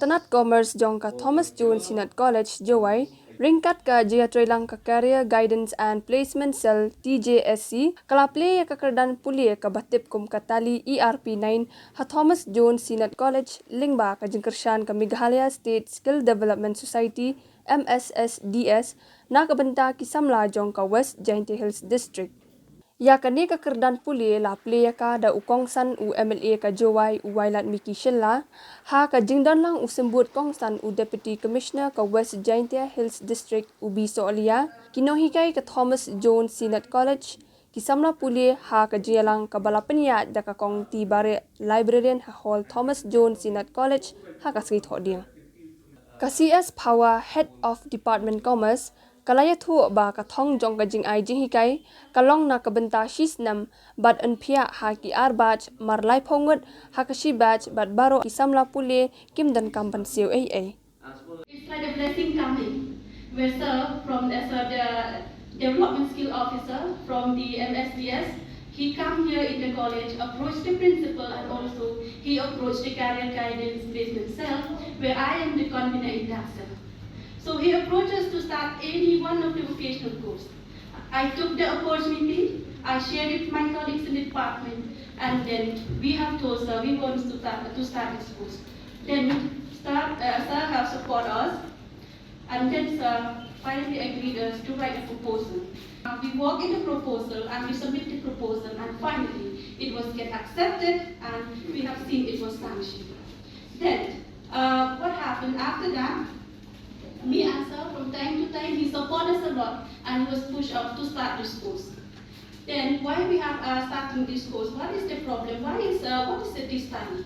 Tanat Commerce jongka Thomas Jones Synod College, Jowai, ringkat ka Jiatrailang ka Career Guidance and Placement Cell TJSC, kalaple ka kerdan puli ka batip kum katali ERP9 ha Thomas Jones Synod College, lingba ka jingkersyan ka Meghalaya State Skill Development Society MSSDS na kabenta ki samla jongka West Giant Hills District. Ya kani ka kerdan puli la playa ka da ukongsan u MLA ka Jowai u Wailat Miki Syllad ha ka jingdan lang u sembut kongsan u Deputy Commissioner ka West Giant Hills District u Biso Alia kinohikai ka Thomas Jones Synod College kisamla puli ha ka jialang ka balapenya da ka kong ti bare librarian ha hall Thomas Jones Synod College ha ka skit hoding ka CS Power Head of Department Commerce kalaya thu ba ka thong jong ka jinghikai kalong na kabenta shisnam bad anphia ha ki arbach marlai phongut ha ka shibach bad baro isamla pule kimdan kampan siu ai. It's like a blessing coming. We're from the development skill officer from the MSDS. He come here in the college, approached the principal, and also he approached the career guidance placement cell, where I am the convener in that cell. So he approached us to start any one of the vocational course. I took the opportunity, I shared it with my colleagues in the department, and then we have told sir we want to start this course. Then sir have support us, and then sir finally agreed us to write a proposal. We work in the proposal and we submit the proposal, and finally it was get accepted, and we have seen it was sanctioned. Then what happened after that? Me and sir, from time to time, he supported us a lot and was pushed up to start this course. Then why we have starting this course? What is the problem? What is this Tally?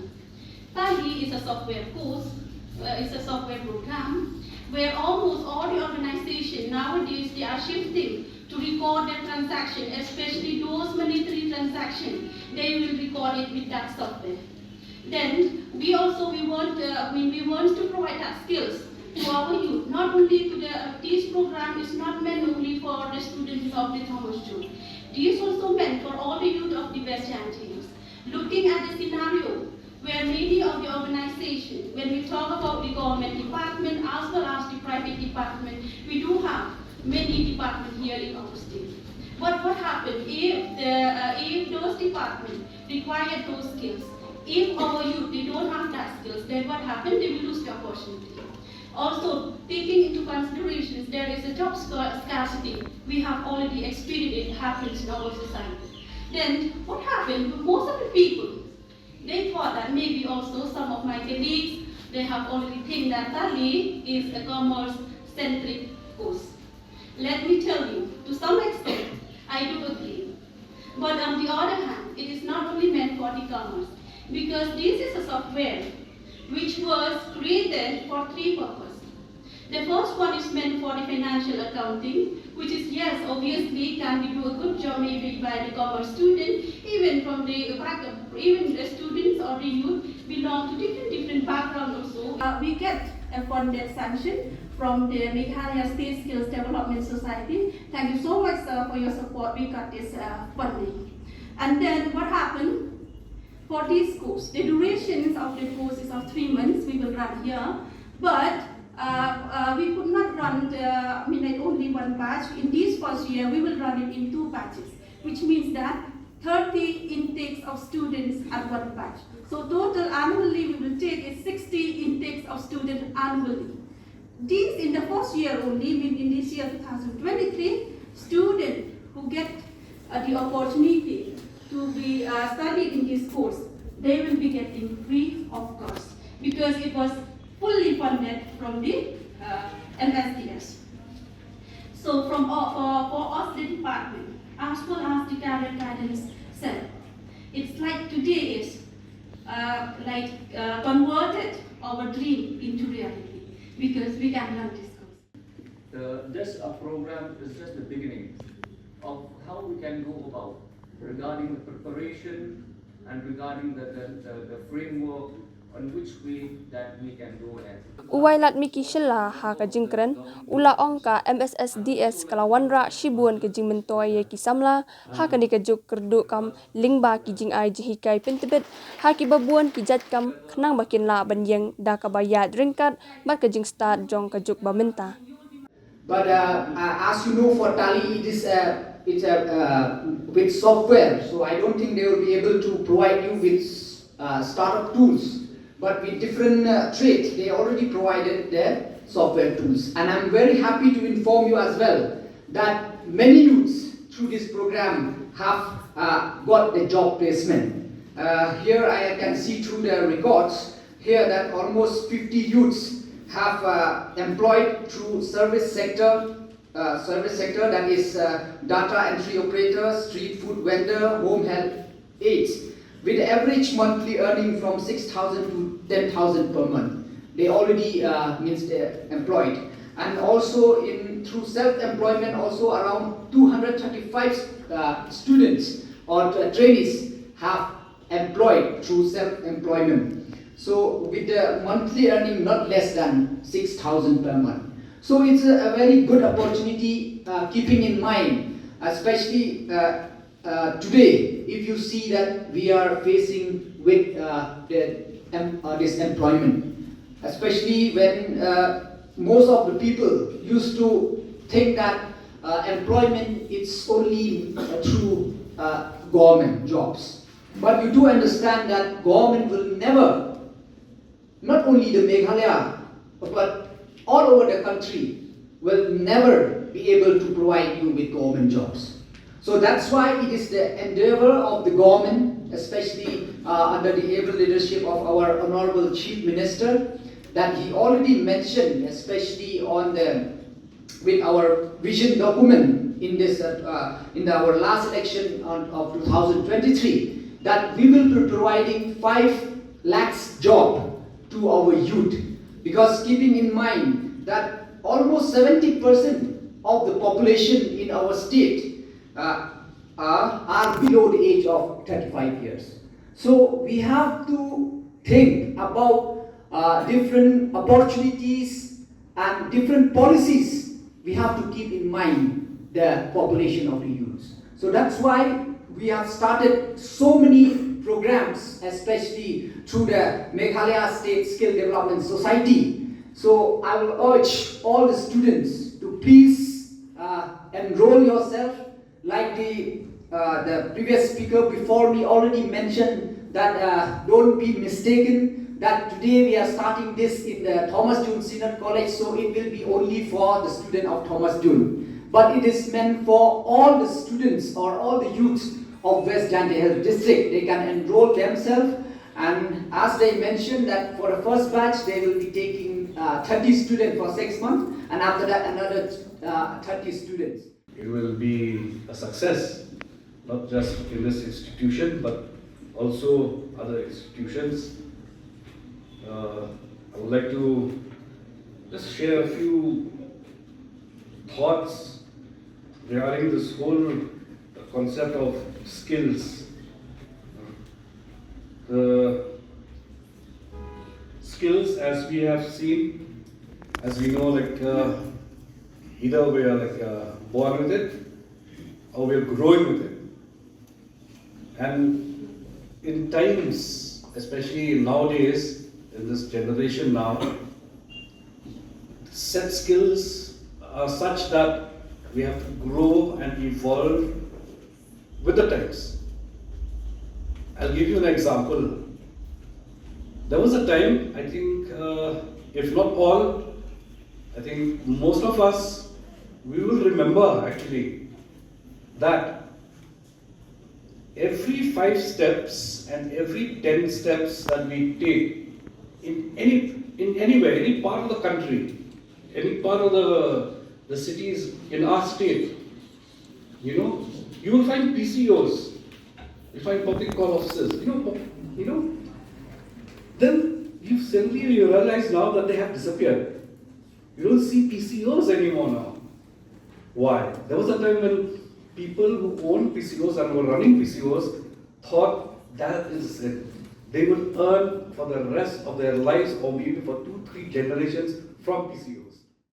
Tally is a software course. It's a software program where almost all the organizations nowadays they are shifting to record their transaction, especially those monetary transactions. They will record it with that software. Then we want to provide that skills to our youth, not only to this program is not meant only for the students of the Thomas Jones. This is also meant for all the youth of the West Giant Hills. Looking at the scenario where many of the organizations, when we talk about the government department as well as the private department, we do have many departments here in our state. But what happens if those departments require those skills? If our youth they don't have that skills, then what happens? They will lose the opportunity. Also, taking into consideration there is a job scarcity. We have already experienced it happens in our society. Then what happened? Most of the people, they thought that maybe also some of my colleagues, they have already think that Tally is a commerce-centric course. Let me tell you, to some extent, I do agree. But on the other hand, it is not only meant for the commerce, because this is a software which was created for three purposes. The first one is meant for the financial accounting, which is, yes, obviously can we do a good job maybe by the commerce student, even from the even the students or the youth belong to different backgrounds also. We get a funded sanction from the Meghalaya State Skills Development Society. Thank you so much, sir, for your support. We got this funding. And then what happened? For this course, the durations of the course is of 3 months. We will run here, but we could not run only one batch. In this first year, we will run it in 2 batches, which means that 30 intakes of students at one batch. So total annually, we will take is 60 intakes of students annually. These in the first year only, in this year 2023, students who get the opportunity to be studied in this course, they will be getting free of cost because it was fully funded from the MSDS. So for us, the department, as well as the career guidance cell, it's like today is converted our dream into reality because we can learn this course. This program is just the beginning of how we can go about regarding the preparation and regarding the framework on which way that we can go ahead. Uwai lat miki shilla ha ka jingkren, ula ongka MSSDS kalawanra shibuan ke jing mentoy ye ki samla, ha ka ni ka juk kerdu kam lingba ki jing ai jinghikai pentibet, ha ki babuan ki jat kam khnang bakin la banyeng da ka bayat ringkat, bat ka jing start jong ka juk bamenta. But as you know, for Tally, it's with software. So I don't think they will be able to provide you with startup tools. But with different trades, they already provided their software tools. And I'm very happy to inform you as well that many youths through this program have got the job placement. Here I can see through the records here that almost 50 youths have employed through service sector that is data entry operator, street food vendor, home health aides, with average monthly earning from 6,000 to 10,000 per month. They already means they're employed, and also through self-employment also around 235 students or trainees have employed through self-employment. So with the monthly earning not less than 6,000 per month. So it's a very good opportunity, keeping in mind, especially today, if you see that we are facing with this employment, especially when most of the people used to think that employment is only through government jobs. But you do understand that government will never, not only the Meghalaya, but all over the country, will never be able to provide you with government jobs. So that's why it is the endeavor of the government, especially under the able leadership of our Honorable Chief Minister, that he already mentioned, especially with our vision document in this in our last election of 2023, that we will be providing 5 lakhs job to our youth, because keeping in mind that almost 70% of the population in our state are below the age of 35 years. So we have to think about different opportunities and different policies. We have to keep in mind the population of the youths. So that's why we have started so many programs, especially through the Meghalaya State Skill Development Society. So I will urge all the students to please enroll yourself. Like the previous speaker before me already mentioned that don't be mistaken that today we are starting this in the Thomas Jones Synod College, so it will be only for the student of Thomas Jones. But it is meant for all the students or all the youths of West Janghikai district. They can enroll themselves, and as they mentioned that for the first batch they will be taking 30 students for 6 months, and after that another 30 students. It will be a success, not just in this institution but also other institutions. I would like to just share a few thoughts regarding this whole concept of skills. The skills, as we have seen, as we know, either we are born with it or we are growing with it. And in times, especially nowadays, in this generation now, set skills are such that we have to grow and evolve with the times. I'll give you an example. There was a time, I think, if not all, I think most of us, we will remember actually that every 5 steps and every 10 steps that we take in anywhere, any part of the country, any part of the cities in our state, you will find PCOs, you find public call officers, then you suddenly realize now that they have disappeared. You don't see PCOs anymore now. Why? There was a time when people who owned PCOs and were running PCOs thought that is it. they will earn for the rest of their lives or maybe for 2-3 generations from PCO.